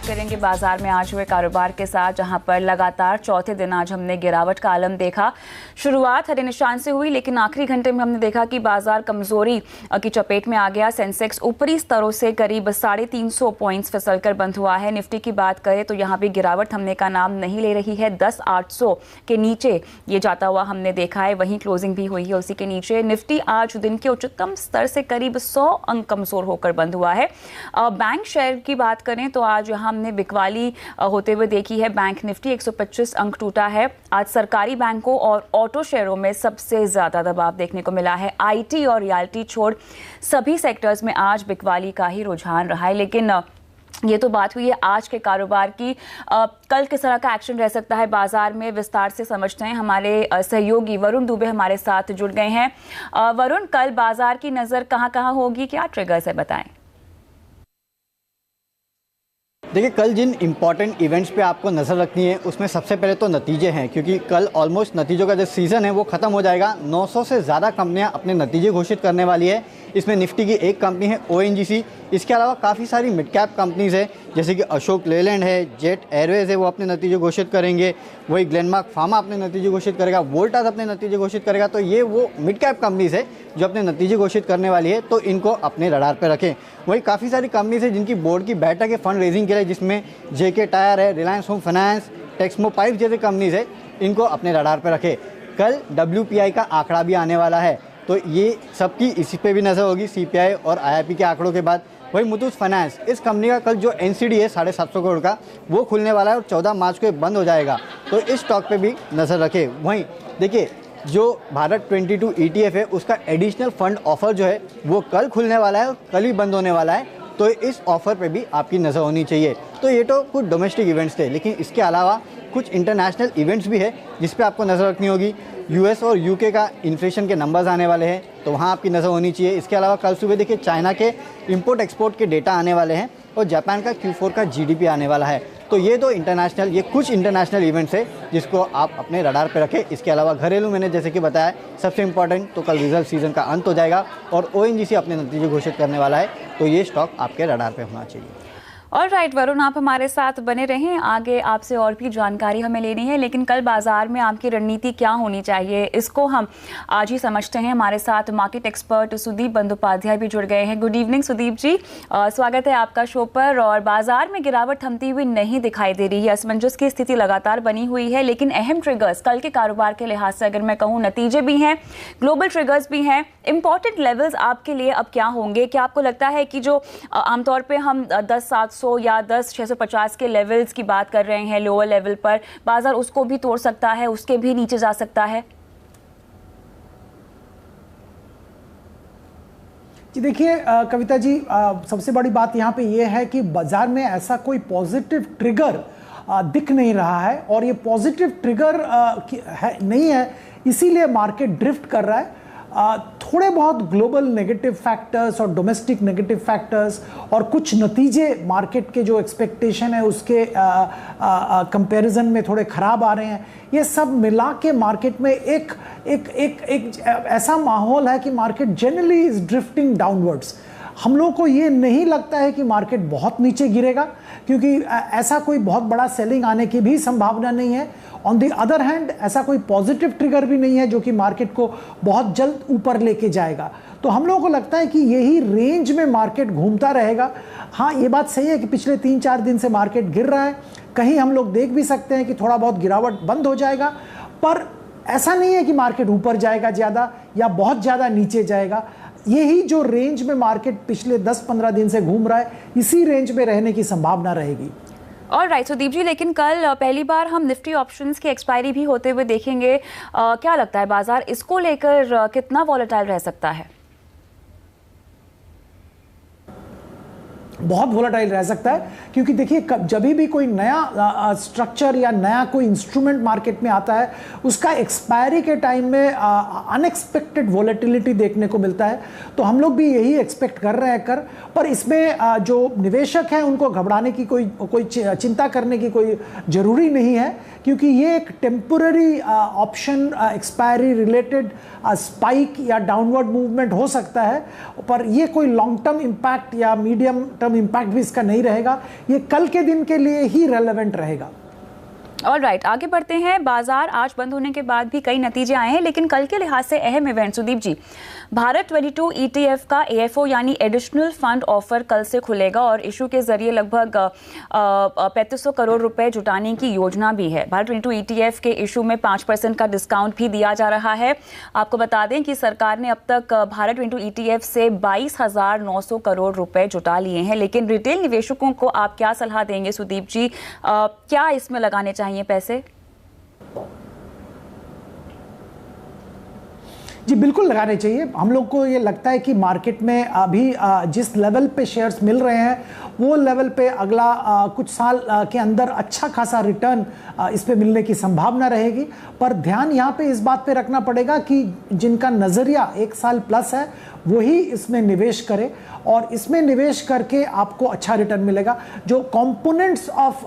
करेंगे बाजार में आज हुए कारोबार के साथ, जहां पर लगातार चौथे दिन आज हमने गिरावट का आलम देखा। शुरुआत हरे निशान से हुई, लेकिन आखिरी घंटे में हमने देखा कि बाजार कमजोरी की चपेट में आ गया। सेंसेक्स ऊपरी स्तरों से करीब 350 पॉइंट्स फिसलकर बंद हुआ है। निफ्टी की बात करें तो यहाँ भी गिरावट थमने का नाम नहीं ले रही है। 10,800 के नीचे ये जाता हुआ हमने देखा है, वहीं क्लोजिंग भी हुई है उसी के नीचे। निफ्टी आज दिन के उच्चतम स्तर से करीब 100 अंक कमजोर होकर बंद हुआ है। बैंक शेयर की बात करें तो आज यहाँ हमने बिकवाली होते हुए देखी है। बैंक निफ्टी 125 अंक टूटा है। आज सरकारी बैंकों और ऑटो शेयरों में सबसे ज्यादा दबाव देखने को मिला है। आईटी और रियल्टी छोड़ सभी सेक्टर्स में आज बिकवाली का ही रुझान रहा है। लेकिन ये तो बात हुई है आज के कारोबार की। कल किस तरह का एक्शन रह सकता है बाजार में, विस्तार से समझते हैं। हमारे सहयोगी वरुण दुबे हमारे साथ जुड़ गए हैं। वरुण, कल बाजार की नज़र कहाँ कहाँ होगी, क्या ट्रिगर्स है, बताएं। देखिए, कल जिन इम्पॉर्टेंट इवेंट्स पे आपको नज़र रखनी है उसमें सबसे पहले तो नतीजे हैं, क्योंकि कल ऑलमोस्ट नतीजों का जो सीज़न है वो ख़त्म हो जाएगा। 900 से ज़्यादा कंपनियां अपने नतीजे घोषित करने वाली है। इसमें निफ्टी की एक कंपनी है ONGC। इसके अलावा काफ़ी सारी मिड कैप कंपनीज़ है, जैसे कि अशोक लेलैंड है, जेट एयरवेज है, वो अपने नतीजे घोषित करेंगे। वही ग्लेनमार्क फार्मा अपने नतीजे घोषित करेगा, वोल्टास अपने नतीजे घोषित करेगा। तो ये वो मिड कैप कंपनीज़ है जो अपने नतीजे घोषित करने वाली है, तो इनको अपने रडार पर रखें। वही काफ़ी सारी कंपनीज़ है जिनकी बोर्ड की बैठक है फंड रेजिंग के लिए, जिसमें JK टायर है, Reliance Home Finance, Texmo pipe जैसे कंपनीज़ है, इनको अपने रडार पर रखें। कल WPI का आंकड़ा भी आने वाला है, तो ये सबकी इसी पे भी नज़र होगी, CPI और IIP के आंकड़ों के बाद। वही मुथूट फाइनेंस, इस कंपनी का कल जो NCD है 750 करोड़ का, वो खुलने वाला है और 14 मार्च को ये बंद हो जाएगा, तो इस स्टॉक पे भी नज़र रखें। वहीं देखिए, जो भारत 22 ETF है उसका एडिशनल फंड ऑफर जो है वो कल खुलने वाला है और कल ही बंद होने वाला है, तो इस ऑफर पे भी आपकी नज़र होनी चाहिए। तो ये तो कुछ डोमेस्टिक इवेंट्स थे, लेकिन इसके अलावा कुछ इंटरनेशनल इवेंट्स भी है जिस पे आपको नज़र रखनी होगी। US और UK का इन्फ्लेशन के नंबर्स आने वाले हैं, तो वहाँ आपकी नज़र होनी चाहिए। इसके अलावा कल सुबह देखिए चाइना के इंपोर्ट एक्सपोर्ट के डेटा आने वाले हैं और जापान का Q4 का GDP आने वाला है। तो ये तो ये कुछ इंटरनेशनल इवेंट्स है जिसको आप अपने रडार पे रखें। इसके अलावा घरेलू मैंने जैसे कि बताया सबसे इंपॉर्टेंट, तो कल रिजल्ट सीजन का अंत हो जाएगा और ONGC अपने नतीजे घोषित करने वाला है, तो ये स्टॉक आपके रडार पे होना चाहिए। ऑलराइट वरुण, आप हमारे साथ बने रहें, आगे आपसे और भी जानकारी हमें लेनी है। लेकिन कल बाजार में आपकी रणनीति क्या होनी चाहिए, इसको हम आज ही समझते हैं। हमारे साथ मार्केट एक्सपर्ट सुदीप बंदोपाध्याय भी जुड़ गए हैं। गुड इवनिंग सुदीप जी, स्वागत है आपका शो पर। और बाजार में गिरावट थमती हुई नहीं दिखाई दे रही है, असमंजस की स्थिति लगातार बनी हुई है। लेकिन अहम ट्रिगर्स कल के कारोबार के लिहाज से अगर मैं कहूँ, नतीजे भी हैं, ग्लोबल ट्रिगर्स भी हैं, इंपॉर्टेंट लेवल्स आपके लिए अब क्या होंगे? क्या आपको लगता है कि जो आमतौर पर हम 10,700 या 10,650 के लेवल्स की बात कर रहे हैं लोअर लेवल पर, बाजार उसको भी तोड़ सकता है, उसके भी नीचे जा सकता है? जी देखिए कविता जी, सबसे बड़ी बात यहाँ पे ये है कि बाजार में ऐसा कोई पॉजिटिव ट्रिगर दिख नहीं रहा है, और ये पॉजिटिव ट्रिगर नहीं है, इसीलिए मार्केट ड्रिफ्ट कर रहा है। थोड़े बहुत ग्लोबल नेगेटिव फैक्टर्स और डोमेस्टिक नेगेटिव फैक्टर्स और कुछ नतीजे मार्केट के जो एक्सपेक्टेशन है उसके कंपैरिजन में थोड़े खराब आ रहे हैं। ये सब मिला के मार्केट में एक ऐसा माहौल है कि market generally is drifting downwards. हम लोगों को ये नहीं लगता है कि मार्केट बहुत नीचे गिरेगा, क्योंकि ऐसा कोई बहुत बड़ा सेलिंग आने की भी संभावना नहीं है। ऑन द अदर हैंड ऐसा कोई पॉजिटिव ट्रिगर भी नहीं है जो कि मार्केट को बहुत जल्द ऊपर लेके जाएगा। तो हम लोगों को लगता है कि यही रेंज में मार्केट घूमता रहेगा। हाँ, ये बात सही है कि पिछले 3-4 दिन से मार्केट गिर रहा है, कहीं हम लोग देख भी सकते हैं कि थोड़ा बहुत गिरावट बंद हो जाएगा, पर ऐसा नहीं है कि मार्केट ऊपर जाएगा ज़्यादा या बहुत ज़्यादा नीचे जाएगा। यही जो रेंज में मार्केट पिछले 10-15 दिन से घूम रहा है, इसी रेंज में रहने की संभावना रहेगी। ऑलराइट सुदीप जी, लेकिन कल पहली बार हम निफ्टी ऑप्शंस की एक्सपायरी भी होते हुए देखेंगे। क्या लगता है बाजार इसको लेकर कितना वॉलेटाइल रह सकता है? बहुत वोलेटाइल रह सकता है, क्योंकि देखिए जब भी कोई नया स्ट्रक्चर या नया कोई इंस्ट्रूमेंट मार्केट में आता है, उसका एक्सपायरी के टाइम में अनएक्सपेक्टेड वोलेटिलिटी देखने को मिलता है। तो हम लोग भी यही एक्सपेक्ट कर रहे हैं पर इसमें जो निवेशक हैं उनको घबराने की कोई चिंता करने की कोई ज़रूरी नहीं है, क्योंकि ये एक temporary option expiry related spike या डाउनवर्ड मूवमेंट हो सकता है, पर ये कोई लॉन्ग टर्म इम्पैक्ट या मीडियम टर्म टर्म इम्पैक्ट भी इसका नहीं रहेगा, ये कल के दिन के लिए ही रेलेवेंट रहेगा। ऑलराइट, आगे बढ़ते हैं। बाजार आज बंद होने के बाद भी कई नतीजे आए हैं, लेकिन कल के लिहाज से अहम इवेंट सुदीप जी, भारत 22 ETF का AFO यानी एडिशनल फंड ऑफर कल से खुलेगा और इशू के जरिए लगभग 3500 करोड़ रुपए जुटाने की योजना भी है। भारत 22 ETF के इशू में 5% का डिस्काउंट भी दिया जा रहा है। आपको बता दें कि सरकार ने अब तक भारत 22 ETF से 22,900 करोड़ रुपए जुटा लिए हैं, लेकिन रिटेल निवेशकों को आप क्या सलाह देंगे सुदीप जी, क्या इसमें लगाने चाहिए पैसे? जी बिल्कुल लगाने चाहिए। हम लोग को ये लगता है कि मार्केट में अभी जिस लेवल पे शेयर्स मिल रहे हैं वो लेवल पे अगला कुछ साल के अंदर अच्छा खासा रिटर्न इस पे मिलने की संभावना रहेगी। पर ध्यान यहाँ पे इस बात पे रखना पड़ेगा कि जिनका नज़रिया 1 साल प्लस है वही इसमें निवेश करे और इसमें निवेश करके आपको अच्छा रिटर्न मिलेगा। जो कंपोनेंट्स ऑफ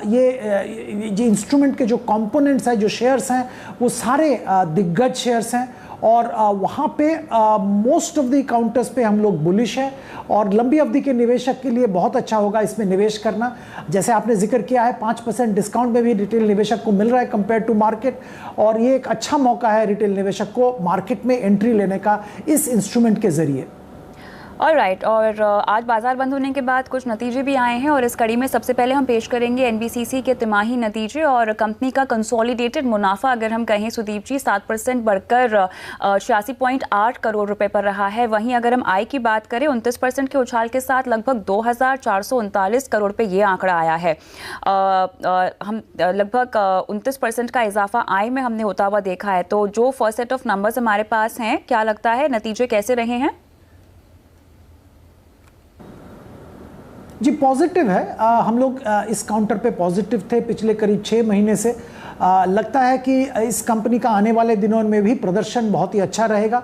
ये इंस्ट्रूमेंट के जो कंपोनेंट्स हैं, जो शेयर्स हैं, वो सारे दिग्गज शेयर्स हैं और वहाँ पे मोस्ट ऑफ द काउंटर्स पे हम लोग बुलिश हैं और लंबी अवधि के निवेशक के लिए बहुत अच्छा होगा इसमें निवेश करना। जैसे आपने जिक्र किया है 5% डिस्काउंट में भी रिटेल निवेशक को मिल रहा है कंपेयर टू मार्केट, और ये एक अच्छा मौका है रिटेल निवेशक को मार्केट में एंट्री लेने का इस इंस्ट्रूमेंट के जरिए। ऑलराइट, और आज बाजार बंद होने के बाद कुछ नतीजे भी आए हैं और इस कड़ी में सबसे पहले हम पेश करेंगे एनबीसीसी के तिमाही नतीजे और कंपनी का कंसोलिडेटेड मुनाफा अगर हम कहें सुदीप जी 7% बढ़कर 86.8 करोड़ रुपए पर रहा है। वहीं अगर हम आय की बात करें 29% के उछाल के साथ लगभग 2,439 करोड़ पे ये आंकड़ा आया है। हम लगभग 29% का इजाफा आय में हमने होता हुआ देखा है। तो जो फर्स्ट सेट ऑफ नंबर्स हमारे पास हैं, क्या लगता है नतीजे कैसे रहे हैं? जी पॉजिटिव है। हम लोग इस काउंटर पे पॉजिटिव थे पिछले करीब 6 महीने से। लगता है कि इस कंपनी का आने वाले दिनों में भी प्रदर्शन बहुत ही अच्छा रहेगा।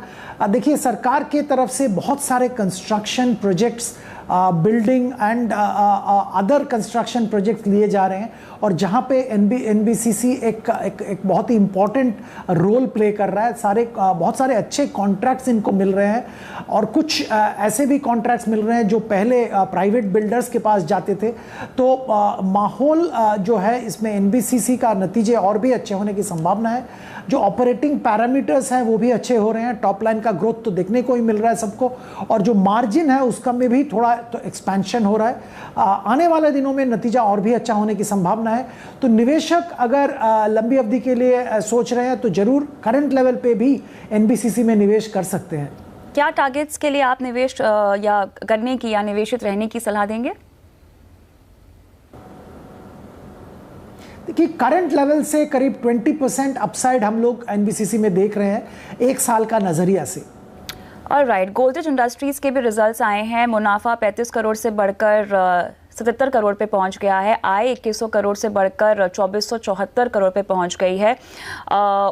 देखिए सरकार के तरफ से बहुत सारे construction projects, building and other construction projects लिए जा रहे हैं और जहां पे एनबीसीसी एक बहुत ही इम्पॉर्टेंट रोल प्ले कर रहा है। बहुत सारे अच्छे कॉन्ट्रैक्ट्स इनको मिल रहे हैं और कुछ ऐसे भी कॉन्ट्रैक्ट्स मिल रहे हैं जो पहले प्राइवेट बिल्डर्स के पास जाते थे। तो माहौल जो है इसमें एनबीसीसी का नतीजे और भी अच्छे होने की संभावना है। जो ऑपरेटिंग पैरामीटर्स हैं वो भी अच्छे हो रहे हैं। टॉप लाइन का ग्रोथ तो देखने को ही मिल रहा है सबको और जो मार्जिन है उसका में भी थोड़ा तो एक्सपेंशन हो रहा है। आने वाले दिनों में नतीजा और भी अच्छा होने की संभावना है। तो निवेशक अगर लंबी अवधि के लिए सोच रहे हैं तो जरूर करंट लेवल पे भी एनबीसीसी में निवेश कर सकते हैं। क्या टारगेट्स के लिए आप निवेश या करने की या निवेशित रहने की सलाह देंगे? देखिए करंट लेवल से करीब 20% अपसाइड हम लोग एनबीसीसी में देख रहे हैं 1 साल का नजरिया से। ऑलराइट, गोदरेज इंडस्ट्रीज के भी रिजल्ट्स आए हैं। मुनाफा 35 करोड़ से बढ़कर 77 करोड़ पे पहुंच गया है। आय 2100 करोड़ से बढ़कर 2474 करोड़ पे पहुंच गई है।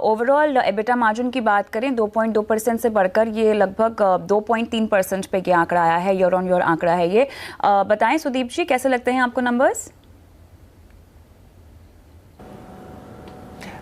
ओवरऑल एबिटा मार्जिन की बात करें 2.2% से बढ़कर ये लगभग 2.3% पे ये आंकड़ा आया है। ईयर ऑन ईयर आंकड़ा है ये। बताएं सुदीप जी कैसे लगते हैं आपको नंबर्स?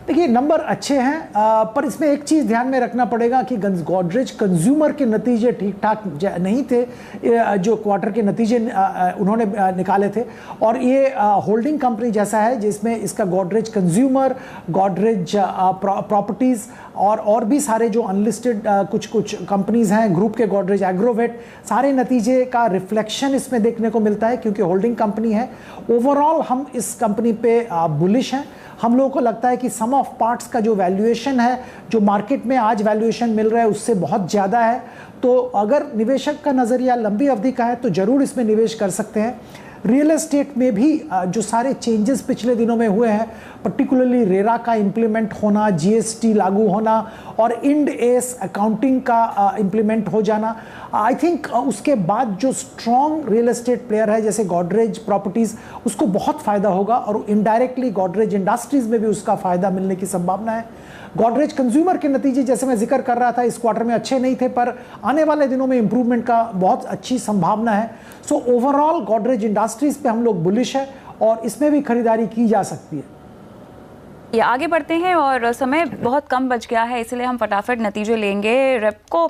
देखिए नंबर अच्छे हैं पर इसमें एक चीज़ ध्यान में रखना पड़ेगा कि गोदरेज कंज्यूमर के नतीजे ठीक ठाक नहीं थे। जो क्वार्टर के नतीजे उन्होंने निकाले थे और ये होल्डिंग कंपनी जैसा है जिसमें इसका गोदरेज कंज्यूमर, गोदरेज प्रॉपर्टीज़ और भी सारे जो अनलिस्टेड कुछ कंपनीज़ हैं ग्रुप के, गोदरेज एग्रोवेट, सारे नतीजे का रिफ्लेक्शन इसमें देखने को मिलता है क्योंकि होल्डिंग कंपनी है। ओवरऑल हम इस कंपनी पे बुलिश हैं। हम लोगों को लगता है कि सम ऑफ पार्ट्स का जो वैल्यूएशन है, जो मार्केट में आज वैल्यूएशन मिल रहा है उससे बहुत ज़्यादा है। तो अगर निवेशक का नज़रिया लंबी अवधि का है तो ज़रूर इसमें निवेश कर सकते हैं। रियल एस्टेट में भी जो सारे चेंजेस पिछले दिनों में हुए हैं, पर्टिकुलरली रेरा का इम्प्लीमेंट होना, जीएसटी लागू होना और इंड एस अकाउंटिंग का इम्प्लीमेंट हो जाना, आई थिंक उसके बाद जो स्ट्रॉन्ग रियल एस्टेट प्लेयर है जैसे गोदरेज प्रॉपर्टीज़ उसको बहुत फ़ायदा होगा और इनडायरेक्टली गोदरेज इंडस्ट्रीज़ में भी उसका फ़ायदा मिलने की संभावना है। गोदरेज कंज्यूमर के नतीजे जैसे मैं जिक्र कर रहा था इस क्वार्टर में अच्छे नहीं थे पर आने वाले दिनों में इंप्रूवमेंट का बहुत अच्छी संभावना है। सो ओवरऑल गोदरेज इंडस्ट्रीज पे हम लोग बुलिश है और इसमें भी खरीदारी की जा सकती है। ये आगे बढ़ते हैं और समय बहुत कम बच गया है इसलिए हम फटाफट नतीजे लेंगे। रेपको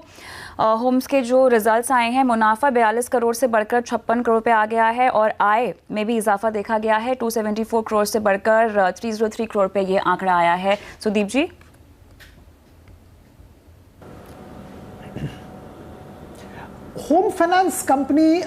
होम्स के जो रिजल्ट्स आए हैं, मुनाफा 42 करोड़ से बढ़कर 56 करोड़ पे आ गया है और आय में भी इजाफा देखा गया है। 274 करोड़ से बढ़कर 303 करोड़ पे ये आंकड़ा आया है। सुदीप जी, होम फाइनेंस कंपनी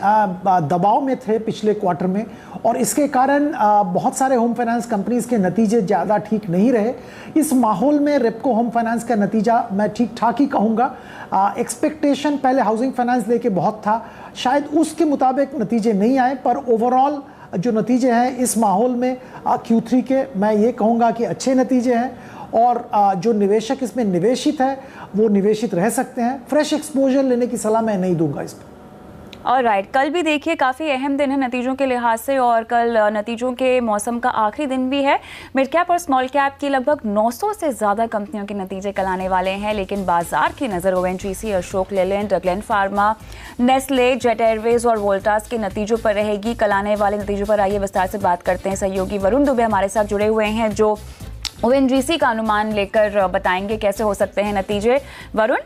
दबाव में थे पिछले क्वार्टर में और इसके कारण बहुत सारे होम फाइनेंस कंपनीज के नतीजे ज़्यादा ठीक नहीं रहे। इस माहौल में रेपको होम फाइनेंस का नतीजा मैं ठीक ठाक ही कहूँगा। एक्सपेक्टेशन पहले हाउसिंग फाइनेंस लेके बहुत था, शायद उसके मुताबिक नतीजे नहीं आए, पर ओवरऑल जो नतीजे हैं इस माहौल में Q3 के मैं ये कहूँगा कि अच्छे नतीजे हैं और जो निवेशक इसमें निवेशित है वो निवेशित रह सकते हैं। फ्रेश एक्सपोजर लेने की सलाह मैं नहीं दूंगा इस पर। ऑलराइट, कल भी देखिए काफ़ी अहम दिन है नतीजों के लिहाज से और कल नतीजों के मौसम का आखिरी दिन भी है। मिड कैप और स्मॉल कैप की लगभग 900 से ज़्यादा कंपनियों के नतीजे कल आने वाले हैं, लेकिन बाजार की नज़र ONGC, Ashok Leyland, Glenn pharma, Nestle, jet Airways और वोल्टास के नतीजों पर रहेगी। कल आने वाले नतीजों पर आइए विस्तार से बात करते हैं। सहयोगी वरुण दुबे हमारे साथ जुड़े हुए हैं जो ONGC का अनुमान लेकर बताएंगे कैसे हो सकते हैं नतीजे। वरुण,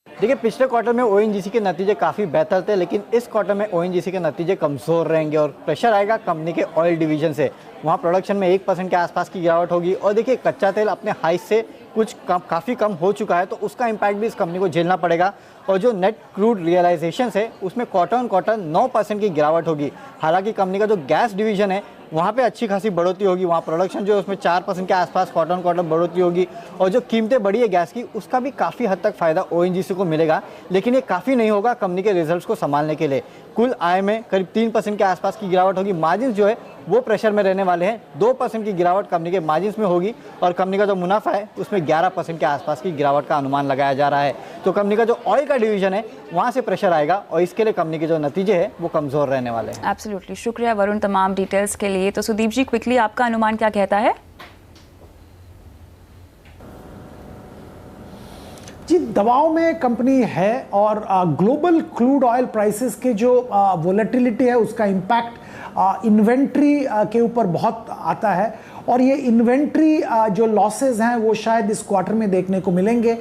देखिए, पिछले क्वार्टर में ONGC के नतीजे काफ़ी बेहतर थे, लेकिन इस क्वार्टर में ONGC के नतीजे कमज़ोर रहेंगे और प्रेशर आएगा कंपनी के ऑयल डिवीजन से। वहाँ प्रोडक्शन में 1% के आसपास की गिरावट होगी और देखिए कच्चा तेल अपने हाई से कुछ काफ़ी कम हो चुका है, तो उसका इम्पैक्ट भी इस कंपनी को झेलना पड़ेगा। और जो नेट क्रूड रियलाइजेशन है उसमें क्वार्टर ऑन क्वार्टर 9% की गिरावट होगी। हालांकि कंपनी का जो गैस डिवीजन है वहाँ पे अच्छी खासी बढ़ोतरी होगी, वहाँ प्रोडक्शन जो है उसमें 4% के आसपास क्वार्टर ऑन क्वार्टर बढ़ोतरी होगी और जो कीमतें बढ़ी है गैस की उसका भी काफ़ी हद तक फ़ायदा ONGC को मिलेगा, लेकिन ये काफ़ी नहीं होगा कंपनी के रिजल्ट्स को संभालने के लिए। कुल आय में करीब 3% के आसपास की गिरावट होगी। मार्जिन जो है वो प्रेशर में रहने वाले हैं। 2% की गिरावट कंपनी के मार्जिन में होगी और कंपनी का जो मुनाफा है उसमें 11% के आसपास की गिरावट का अनुमान लगाया जा रहा है। तो कंपनी का जो ऑयल का डिवीजन है वहाँ से प्रेशर आएगा और इसके लिए कंपनी के जो नतीजे हैं वो कमज़ोर रहने वाले हैं। एब्सोल्युटली, शुक्रिया वरुण तमाम डिटेल्स के लिए। तो सुदीप जी, क्विकली आपका अनुमान क्या कहता है? जी, दबाव में कंपनी है और ग्लोबल क्रूड ऑयल प्राइसेस के जो वोलेटिलिटी है उसका इम्पैक्ट इन्वेंट्री के ऊपर बहुत आता है और ये इन्वेंट्री जो लॉसेस हैं वो शायद इस क्वार्टर में देखने को मिलेंगे।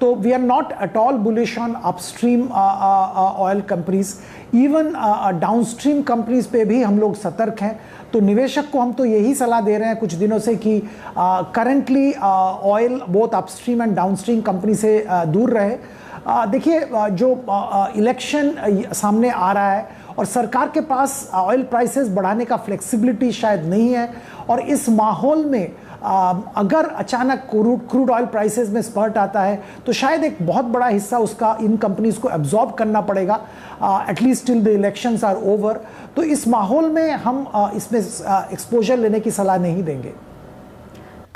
तो we are not at all bullish on upstream oil companies, even downstream companies पे भी हम लोग सतर्क हैं। तो निवेशक को हम तो यही सलाह दे रहे हैं कुछ दिनों से कि currently oil both upstream and downstream company से दूर रहे। देखिए, जो इलेक्शन सामने आ रहा है और सरकार के पास ऑयल प्राइसेस बढ़ाने का फ्लेक्सिबिलिटी शायद नहीं है और इस माहौल में अगर अचानक क्रूड ऑयल प्राइसेस में स्पर्ट आता है तो शायद एक बहुत बड़ा हिस्सा उसका इन कंपनीज को एब्जॉर्ब करना पड़ेगा at least till the elections are over. तो इस माहौल में हम इसमें एक्सपोजर लेने की सलाह नहीं देंगे।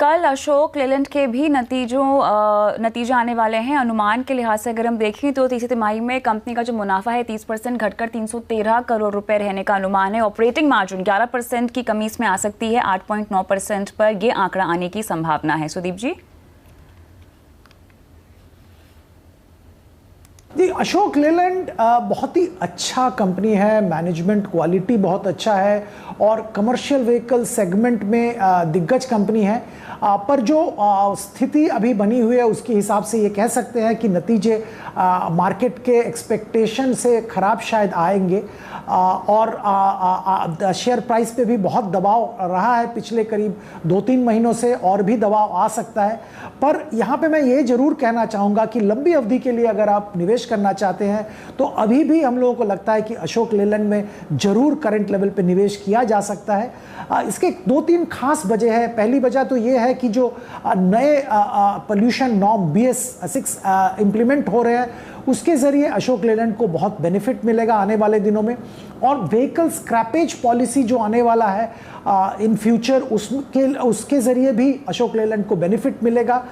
कल अशोक लेलैंड के भी नतीजे आने वाले हैं। अनुमान के लिहाज से अगर हम देखें तो तीसरी तिमाही में कंपनी का जो मुनाफा है 30% घटकर 313 करोड़ रुपए रहने का अनुमान है। ऑपरेटिंग मार्जिन 11% की कमी इसमें आ सकती है, 8.9% पर यह आंकड़ा आने की संभावना है। सुदीप जी, जी, अशोक लेलैंड बहुत ही अच्छा कंपनी है, मैनेजमेंट क्वालिटी बहुत अच्छा है और कमर्शियल व्हीकल सेगमेंट में दिग्गज कंपनी है। पर जो स्थिति अभी बनी हुई है उसके हिसाब से ये कह सकते हैं कि नतीजे मार्केट के एक्सपेक्टेशन से ख़राब शायद आएंगे और शेयर प्राइस पे भी बहुत दबाव रहा है पिछले करीब 2-3 महीनों से और भी दबाव आ सकता है। पर यहाँ पे मैं ये ज़रूर कहना चाहूँगा कि लंबी अवधि के लिए अगर आप निवेश करना चाहते हैं तो अभी भी हम लोगों को लगता है कि अशोक लेलैंड में ज़रूर करंट लेवल पे निवेश किया जा सकता है। इसके 2-3 खास वजह है। पहली वजह तो ये है कि जो नए पोल्यूशन नॉर्म BS6 इम्प्लीमेंट हो रहे हैं उसके ज़रिए अशोक लेलैंड को बहुत बेनिफिट मिलेगा आने वाले दिनों में। और व्हीकल स्क्रैपेज पॉलिसी जो आने वाला है इन फ्यूचर उसके ज़रिए भी अशोक लेलैंड को बेनिफिट मिलेगा।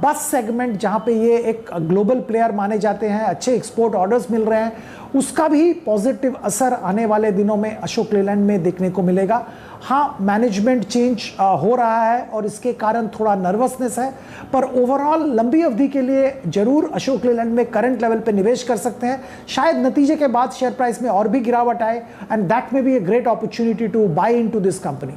बस सेगमेंट जहाँ पे ये एक ग्लोबल प्लेयर माने जाते हैं, अच्छे एक्सपोर्ट ऑर्डर्स मिल रहे हैं, उसका भी पॉजिटिव असर आने वाले दिनों में अशोक लेलैंड में देखने को मिलेगा। हाँ, मैनेजमेंट चेंज हो रहा है और इसके कारण थोड़ा नर्वसनेस है, पर ओवरऑल लंबी अवधि के लिए जरूर अशोक लेलैंड में करंट लेवल पे निवेश कर सकते हैं। शायद नतीजे के बाद शेयर प्राइस में और भी गिरावट आए and that may be a great opportunity to buy into this company.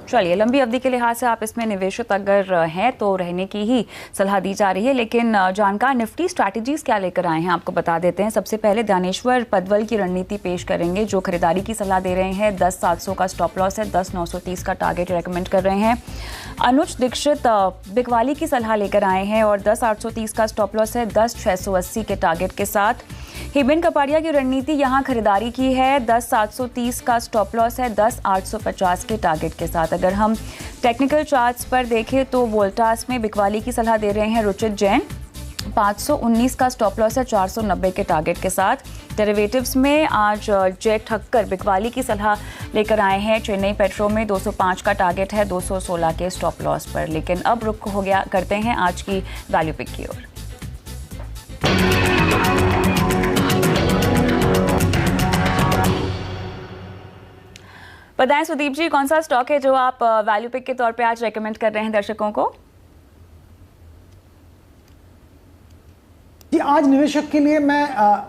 चलिए, लंबी अवधि के लिहाज से आप इसमें निवेशित अगर हैं तो रहने की ही सलाह दी जा रही है। लेकिन जानकार निफ्टी स्ट्रैटेजीज क्या लेकर आए हैं आपको बता देते हैं। सबसे पहले दानेश्वर पदवल की रणनीति पेश करेंगे, जो खरीदारी की सलाह दे रहे हैं। 10,700 का स्टॉप लॉस है, 10,930 का टारगेट रेकमेंड कर रहे हैं। अनुज दीक्षित बिकवाली की सलाह लेकर आए हैं और 10,830 का स्टॉप लॉस है, 10,680 के टारगेट के साथ। हिबिन कपाड़िया की रणनीति यहां खरीदारी की है, 10,730 का स्टॉप लॉस है, 10,850 के टारगेट के साथ। अगर हम टेक्निकल चार्ट्स पर देखें तो वोल्टास में बिकवाली की सलाह दे रहे हैं रुचित जैन, 519 का स्टॉप लॉस है, 490 के टारगेट के साथ। डेरिवेटिव्स में आज जय ठक्कर बिकवाली की सलाह लेकर आए हैं। चेन्नई पेट्रो में 205 का टारगेट है, 216 के स्टॉप लॉस पर। लेकिन अब रुख हो गया करते हैं आज की वैल्यू पिक की ओर। बताएं सुदीप जी, कौन सा स्टॉक है जो आप वैल्यू पिक के तौर पे आज रेकमेंड कर रहे हैं दर्शकों को? जी, आज निवेशक के लिए मैं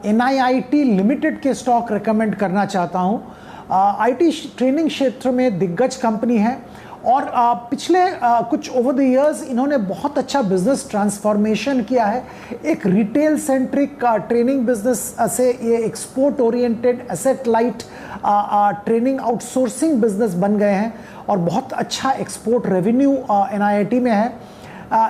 NIIT लिमिटेड के स्टॉक रेकमेंड करना चाहता हूं। IT ट्रेनिंग क्षेत्र में दिग्गज कंपनी है और पिछले कुछ ओवर द इयर्स इन्होंने बहुत अच्छा बिजनेस ट्रांसफॉर्मेशन किया है। एक रिटेल सेंट्रिक ट्रेनिंग बिजनेस से ये export oriented asset light training outsourcing business बन गए हैं और बहुत अच्छा एक्सपोर्ट रेवेन्यू NIIT में है।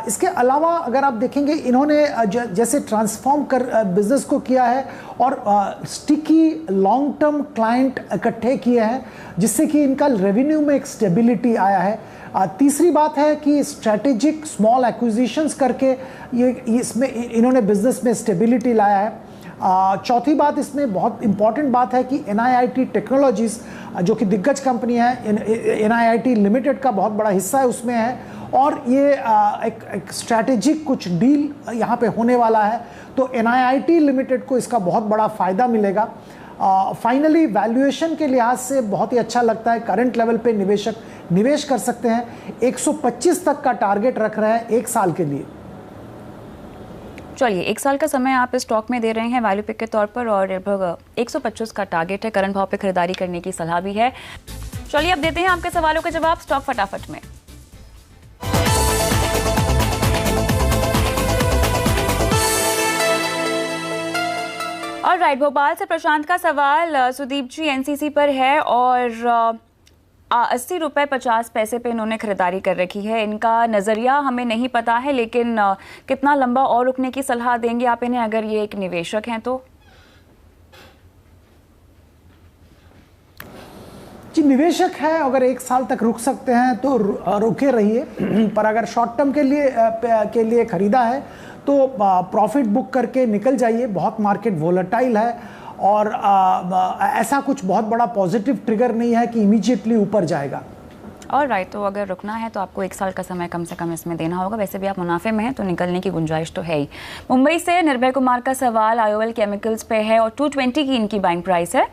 इसके अलावा अगर आप देखेंगे इन्होंने जैसे ट्रांसफॉर्म कर बिजनेस को किया है और स्टिकी लॉन्ग टर्म क्लाइंट इकट्ठे किए हैं, जिससे कि इनका रेवेन्यू में एक स्टेबिलिटी आया है। तीसरी बात है कि स्ट्रैटेजिक स्मॉल एक्विजिशंस करके ये इसमें इन्होंने बिजनेस में स्टेबिलिटी लाया है। चौथी बात इसमें बहुत इंपॉर्टेंट बात है कि NIIT टेक्नोलॉजीज जो कि दिग्गज कंपनी है, NIIT लिमिटेड का बहुत बड़ा हिस्सा है उसमें है और ये एक स्ट्रैटेजिक कुछ डील यहाँ पे होने वाला है, तो NIIT लिमिटेड को इसका बहुत बड़ा फ़ायदा मिलेगा। फाइनली वैल्यूएशन के लिहाज से बहुत ही अच्छा लगता है। करंट लेवल पे निवेशक निवेश कर सकते हैं। 125 तक का टारगेट रख रहे हैं 1 साल के लिए। चलिए, 1 साल का समय आप इस स्टॉक में दे रहे हैं वैल्यू पिक के तौर पर और लगभग 125 का टारगेट है। करंट भाव पे खरीदारी करने की सलाह भी है। चलिए, अब देते हैं आपके सवालों के जवाब स्टॉक फटाफट में। ऑलराइट, भोपाल से प्रशांत का सवाल सुदीप जी एनसीसी पर है और 80 रुपये 50 पैसे पे इन्होंने खरीदारी कर रखी है। इनका नज़रिया हमें नहीं पता है, लेकिन कितना लंबा और रुकने की सलाह देंगे आप इन्हें अगर ये एक निवेशक हैं तो? जी, निवेशक है, अगर 1 साल तक रुक सकते हैं तो रुके रहिए, पर अगर शॉर्ट टर्म के लिए खरीदा है तो प्रॉफिट बुक करके निकल जाइए। बहुत मार्केट वोलेटाइल है और ऐसा कुछ बहुत बड़ा पॉजिटिव ट्रिगर नहीं है कि इमीडिएटली ऊपर जाएगा। ऑलराइट, तो अगर रुकना है तो आपको 1 साल का समय कम से कम इसमें देना होगा। वैसे भी आप मुनाफे में हैं तो निकलने की गुंजाइश तो है ही। मुंबई से निर्भय कुमार का सवाल IOL केमिकल्स पे है और 220 की इनकी बाइंग प्राइस है।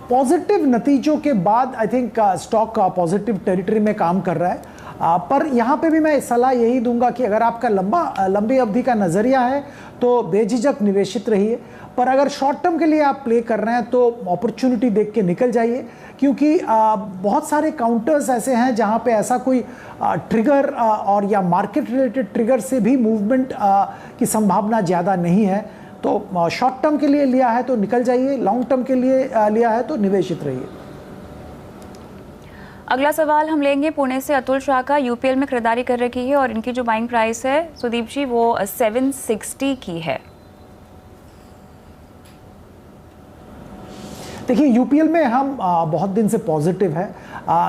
पॉजिटिव नतीजों के बाद I think stock positive territory में काम कर रहा है। पर यहाँ पे भी मैं सलाह यही दूंगा कि अगर आपका लंबी अवधि का नज़रिया है तो बेझिझक निवेशित रहिए, पर अगर शॉर्ट टर्म के लिए आप प्ले कर रहे हैं तो अपॉर्चुनिटी देख के निकल जाइए, क्योंकि बहुत सारे काउंटर्स ऐसे हैं जहाँ पे ऐसा कोई ट्रिगर और या मार्केट रिलेटेड ट्रिगर से भी मूवमेंट की संभावना ज़्यादा नहीं है। तो शॉर्ट टर्म के लिए लिया है तो निकल जाइए, लॉन्ग टर्म के लिए लिया है तो निवेशित रहिए। अगला सवाल हम लेंगे पुणे से अतुल शाह का। UPL में खरीदारी कर रखी है और इनकी जो बाइंग प्राइस है सुदीप जी वो 760 की है। देखिए, UPL में हम बहुत दिन से पॉजिटिव है।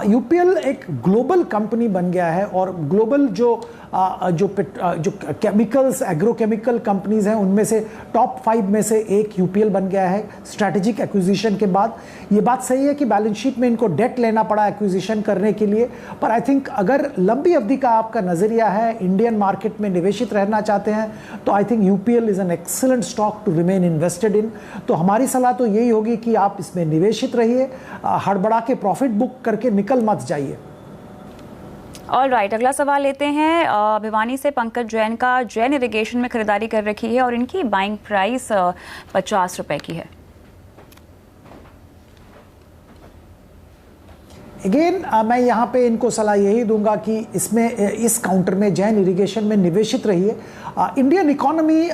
UPL एक ग्लोबल कंपनी बन गया है और ग्लोबल जो केमिकल्स एग्रोकेमिकल कंपनीज हैं उनमें से टॉप 5 में से एक UPL बन गया है स्ट्रैटेजिक एक्विजिशन के बाद। ये बात सही है कि बैलेंस शीट में इनको डेट लेना पड़ा एक्विजिशन करने के लिए, पर आई थिंक अगर लंबी अवधि का आपका नज़रिया है, इंडियन मार्केट में निवेशित रहना चाहते हैं, तो I think UPL is an excellent stock to remain invested in. तो हमारी सलाह तो यही होगी कि आप इसमें निवेशित रहिए, हड़बड़ा के प्रॉफिट बुक करके निकल मत जाइए। ऑलराइट, अगला सवाल लेते हैं भिवानी से पंकज जैन का। जैन इरिगेशन में खरीदारी कर रखी है और इनकी बाइंग प्राइस 50 रुपए की है। अगेन मैं यहाँ पे इनको सलाह यही दूंगा कि इसमें इस काउंटर में जैन इरिगेशन में निवेशित रहिए। इंडियन इकोनॉमी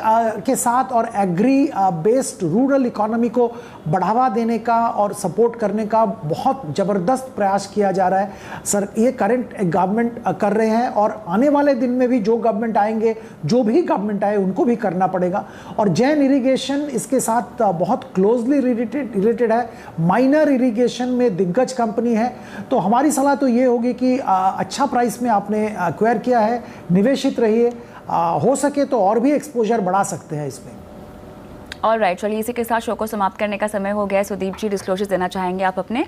के साथ और एग्री बेस्ड रूरल इकोनॉमी को बढ़ावा देने का और सपोर्ट करने का बहुत ज़बरदस्त प्रयास किया जा रहा है सर। ये करंट गवर्नमेंट कर रहे हैं और आने वाले दिन में भी जो गवर्नमेंट आएंगे, जो भी गवर्नमेंट आए, उनको भी करना पड़ेगा। और जैन इरिगेशन इसके साथ बहुत क्लोजली रिलेटेड है। माइनर इरिगेशन में दिग्गज कंपनी है, तो हमारी सलाह तो ये होगी कि अच्छा प्राइस में आपने एक्वायर किया है, निवेशित रहिए। हो सके तो और भी एक्सपोजर बढ़ा सकते हैं इसमें। और राइट, चलिए इसी के साथ शो को समाप्त करने का समय हो गया है। सुदीप जी, डिस्क्लोजर देना चाहेंगे आप अपने?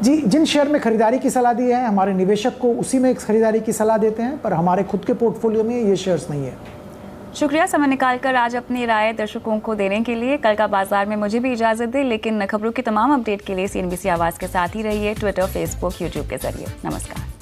जी, जिन शेयर में खरीदारी की सलाह दी है, हमारे निवेशक को उसी में खरीदारी की सलाह देते हैं, पर हमारे खुद के पोर्टफोलियो में ये शेयर्स नहीं है। शुक्रिया समय निकालकर आज अपनी राय दर्शकों को देने के लिए। कल का बाजार में मुझे भी इजाजत दे, लेकिन खबरों की तमाम अपडेट के लिए CNBC आवाज़ के साथ ही रहिए, ट्विटर, फेसबुक, यूट्यूब के जरिए। नमस्कार।